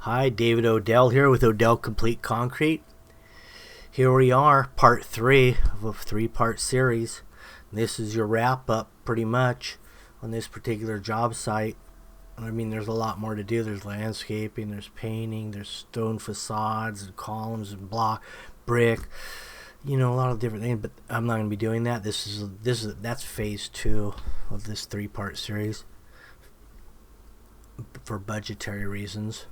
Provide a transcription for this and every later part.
Hi, David Odell here with OdellCompleteConcrete. Here we are, part 3 of a 3-part series. This is your wrap-up, pretty much, on this particular job site. I mean, there's a lot more to do. There's landscaping, there's painting, there's stone facades and columns and block, brick, a lot of different things. But I'm not going to be doing that. That's phase 2 of this 3-part series for budgetary reasons.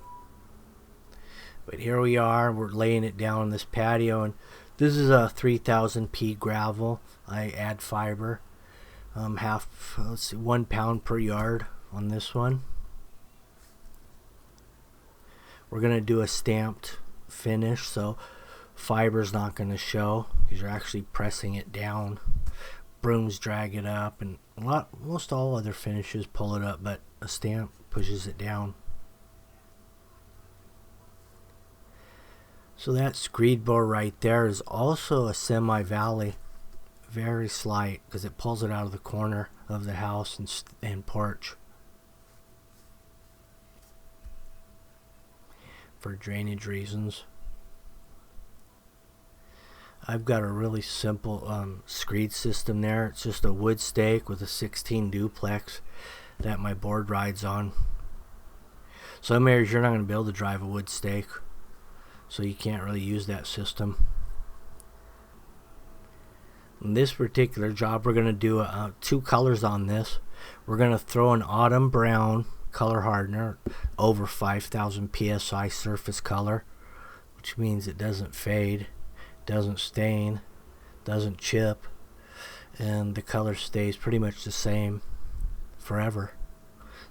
But here we are, we're laying it down on this patio, and this is a 3000 P gravel. I add fiber, 1 pound per yard on this one. We're going to do a stamped finish, so fiber's not going to show because you're actually pressing it down. Brooms drag it up, and most all other finishes pull it up, but a stamp pushes it down. So that screed bore right there is also a semi-valley, very slight, because it pulls it out of the corner of the house and porch for drainage reasons. I've got a really simple screed system there. It's just a wood stake with a 16 duplex that my board rides on. Some areas you're not going to be able to drive a wood stake, so you can't really use that system. In this particular job, we're going to do 2 colors on this. We're going to throw an autumn brown color hardener over 5000 psi surface color, which means it doesn't fade, doesn't stain, doesn't chip, and the color stays pretty much the same forever,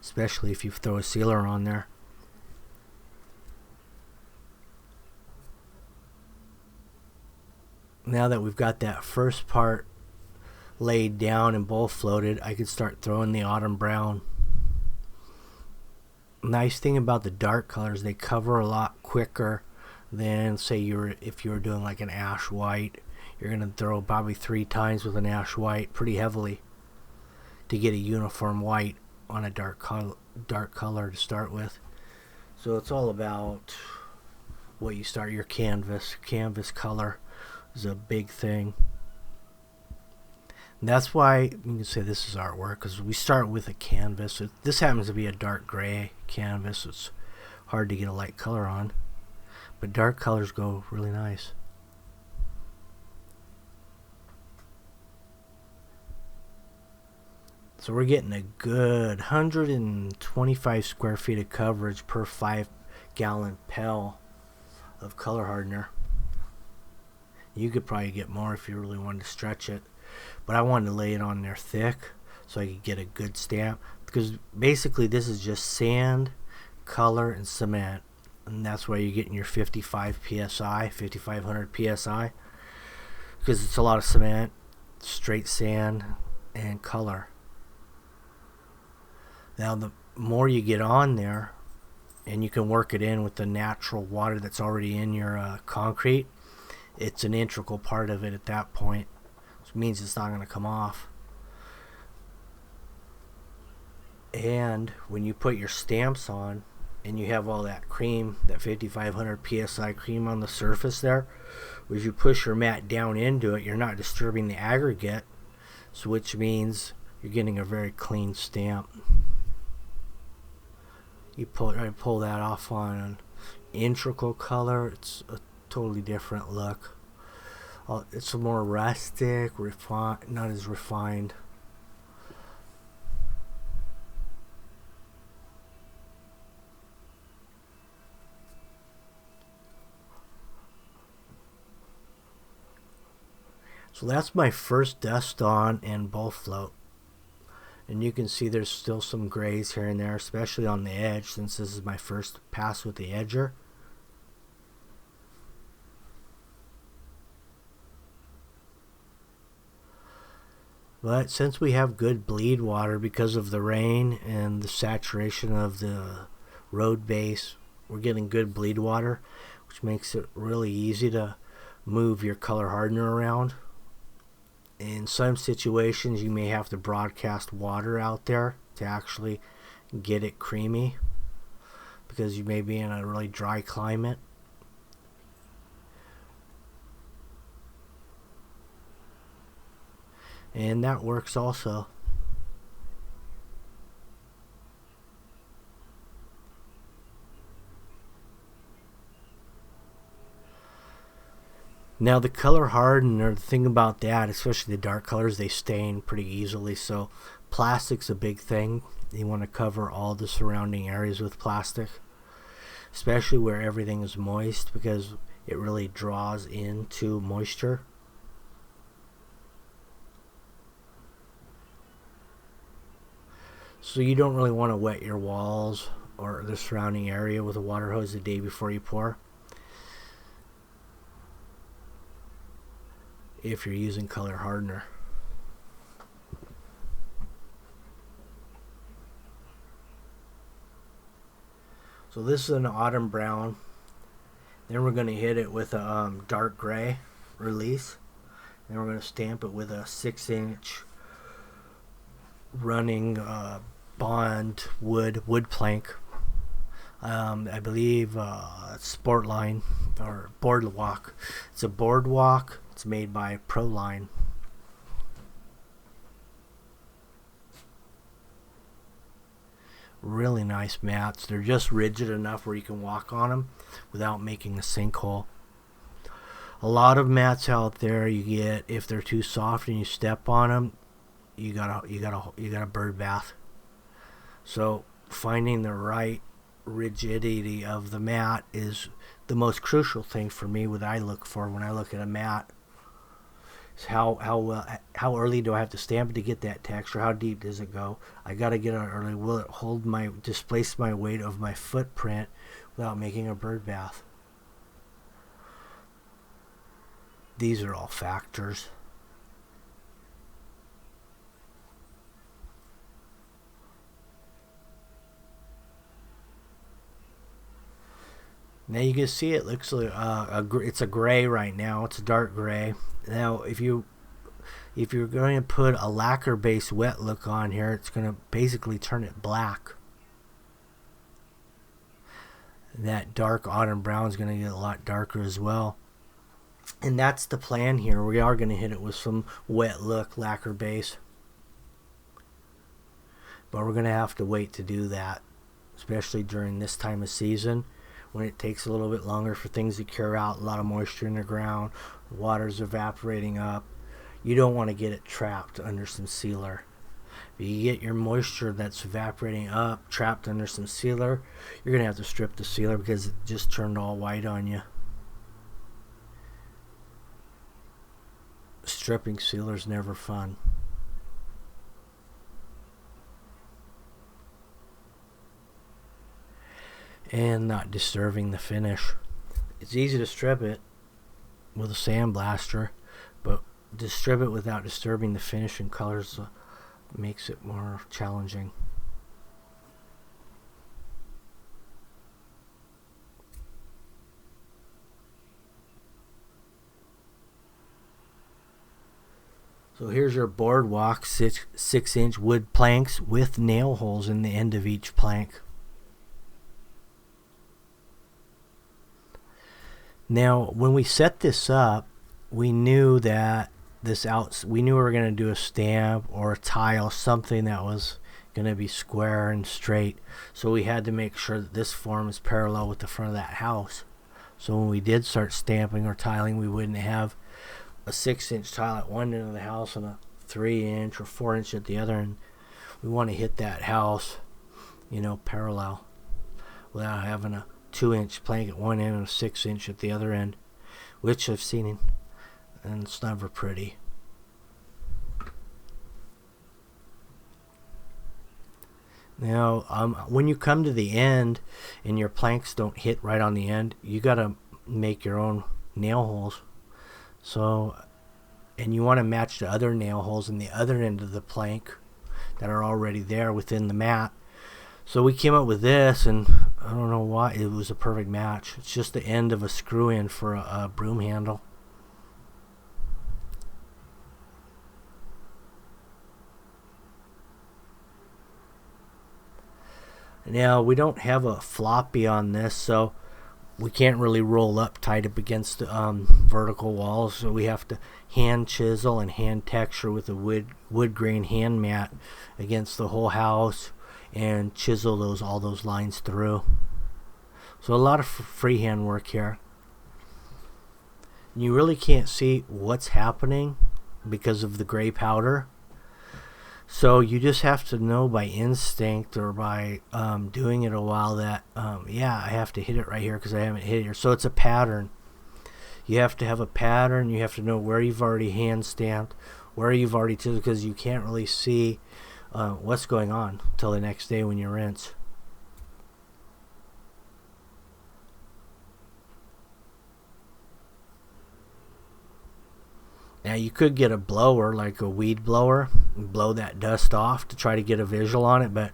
especially if you throw a sealer on there. Now that we've got that first part laid down and bowl floated, I could start throwing the autumn brown. Nice thing about the dark colors, they cover a lot quicker than, say, if you were doing like an ash white. You're going to throw probably 3 times with an ash white pretty heavily to get a uniform white on a dark color to start with. So it's all about what you start your canvas color is a big thing. And that's why you can say this is artwork, because we start with a canvas. This happens to be a dark gray canvas. It's hard to get a light color on, but dark colors go really nice. So we're getting a good 125 square feet of coverage per 5-gallon pail of color hardener. You could probably get more if you really wanted to stretch it, but I wanted to lay it on there thick so I could get a good stamp, because basically this is just sand, color, and cement, and that's why you're getting your 55 psi, 5500 psi, because it's a lot of cement, straight sand, and color. Now the more you get on there, and you can work it in with the natural water that's already in your concrete, it's an integral part of it at that point, which means it's not going to come off. And when you put your stamps on and you have all that cream, that 5500 psi cream on the surface there, as you push your mat down into it, you're not disturbing the aggregate, so which means you're getting a very clean stamp. I pull that off on an integral color, it's a totally different look. It's more rustic, not as refined. So that's my first dust on and bowl float. And you can see there's still some grays here and there, especially on the edge, since this is my first pass with the edger. But since we have good bleed water because of the rain and the saturation of the road base, we're getting good bleed water, which makes it really easy to move your color hardener around. In some situations you may have to broadcast water out there to actually get it creamy. because you may be in a really dry climate. And that works also. Now the color hardener, the thing about that, especially the dark colors, they stain pretty easily. So plastic's a big thing. You want to cover all the surrounding areas with plastic, especially where everything is moist, because it really draws into moisture. So you don't really want to wet your walls or the surrounding area with a water hose the day before you pour, if you're using color hardener. So this is an autumn brown. Then we're going to hit it with a dark gray release. Then we're going to stamp it with a 6-inch running bond wood plank. I believe Sportline or Boardwalk. It's a Boardwalk. It's made by Proline. Really nice mats. They're just rigid enough where you can walk on them without making a sinkhole. A lot of mats out there you get, if they're too soft and you step on them, you got a bird bath. So finding the right rigidity of the mat is the most crucial thing for me. What I look for when I look at a mat is how early do I have to stamp it to get that texture? How deep does it go? I got to get it early. Will it displace my weight of my footprint without making a bird bath? These are all factors. Now you can see it looks like it's a gray right now. It's a dark gray. Now if you're going to put a lacquer based wet look on here, it's going to basically turn it black. That dark autumn brown is going to get a lot darker as well. And that's the plan here. We are going to hit it with some wet look lacquer base. But we're going to have to wait to do that, especially during this time of season, when it takes a little bit longer for things to cure out, a lot of moisture in the ground, water's evaporating up. You don't want to get it trapped under some sealer. If you get your moisture that's evaporating up trapped under some sealer, you're going to have to strip the sealer because it just turned all white on you. Stripping sealer's never fun. And not disturbing the finish. It's easy to strip it with a sandblaster, but to strip it without disturbing the finish and colors makes it more challenging. So here's your Boardwalk 6-inch wood planks with nail holes in the end of each plank. Now, when we set this up, we knew that we knew we were going to do a stamp or a tile, something that was going to be square and straight. So we had to make sure that this form is parallel with the front of that house. So when we did start stamping or tiling, we wouldn't have a 6-inch tile at one end of the house and a 3-inch or 4-inch at the other end. We want to hit that house, parallel, without having a 2-inch plank at one end and a 6-inch at the other end, which I've seen, and it's never pretty. Now, when you come to the end and your planks don't hit right on the end, you got to make your own nail holes. So, and you want to match the other nail holes in the other end of the plank that are already there within the mat. So we came up with this, and I don't know why it was a perfect match. It's just the end of a screw in for a broom handle. Now we don't have a floppy on this, so we can't really roll up tight up against the vertical walls, so we have to hand chisel and hand texture with a wood grain hand mat against the whole house and chisel all those lines through. So a lot of freehand work here. You really can't see what's happening because of the gray powder. So you just have to know by instinct or by doing it a while that, yeah, I have to hit it right here because I haven't hit it here. So it's a pattern. You have to have a pattern. You have to know where you've already hand stamped, where you've already chiseled, because you can't really see what's going on until the next day when you rinse. Now you could get a blower, like a weed blower, and blow that dust off to try to get a visual on it, but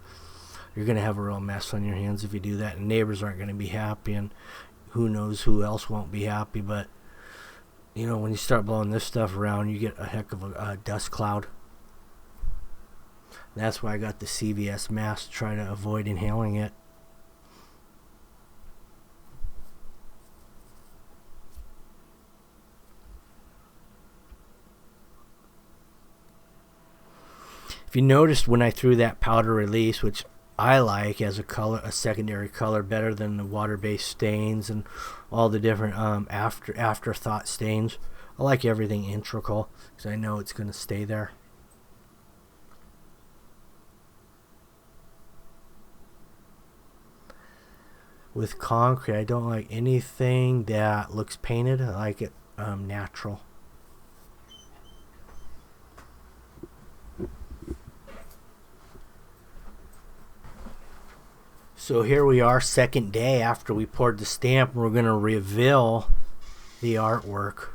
you're going to have a real mess on your hands if you do that, and neighbors aren't going to be happy, and who knows who else won't be happy. But you know, when you start blowing this stuff around, you get a heck of a dust cloud. And that's why I got the CVS mask to try to avoid inhaling it. If you noticed when I threw that powder release, which I like as a secondary color better than the water-based stains and all the different afterthought stains. I like everything integral because I know it's going to stay there. With concrete, I don't like anything that looks painted. I like it natural. So here we are, second day after we poured the stamp, and we're going to reveal the artwork.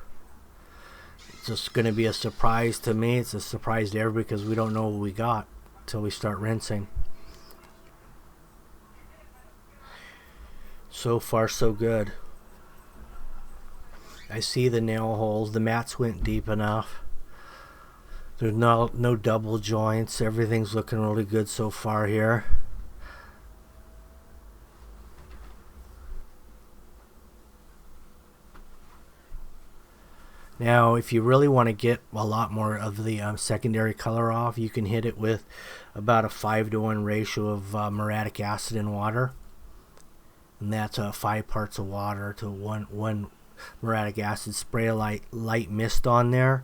It's just going to be a surprise to me. It's a surprise to everybody because we don't know what we got until we start rinsing. So far, so good. I see the nail holes. The mats went deep enough. There's no double joints. Everything's looking really good so far here. Now, if you really want to get a lot more of the secondary color off, you can hit it with about a 5-to-1 ratio of muriatic acid in water. And that's 5 parts of water to one muriatic acid. Spray a light mist on there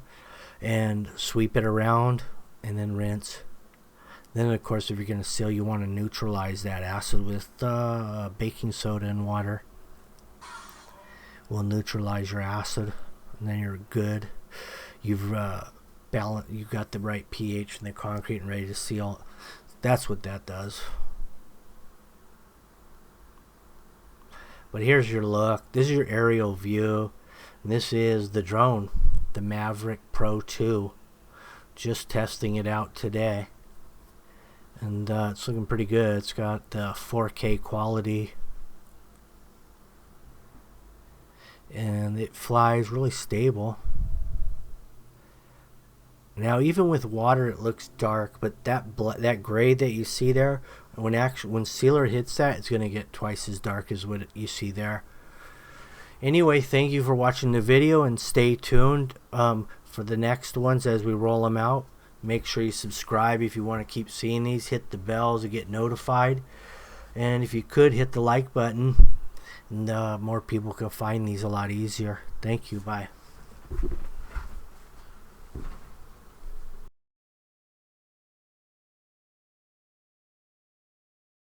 and sweep it around and then rinse. Then, of course, if you're going to seal, you want to neutralize that acid with baking soda and water. Will neutralize your acid. And then you're good. You've got the right pH in the concrete and ready to seal. That's what that does. But here's your look. This is your aerial view. And this is the drone, the Maverick Pro 2. Just testing it out today. And it's looking pretty good. It's got 4K quality. And it flies really stable. Now, even with water, it looks dark, but that gray that you see there, when sealer hits that, it's going to get twice as dark as what you see there. Anyway, thank you for watching the video, and stay tuned for the next ones as we roll them out. Make sure you subscribe if you want to keep seeing these. Hit the bells to get notified, and if you could, hit the like button. And more people can find these a lot easier. Thank you. Bye.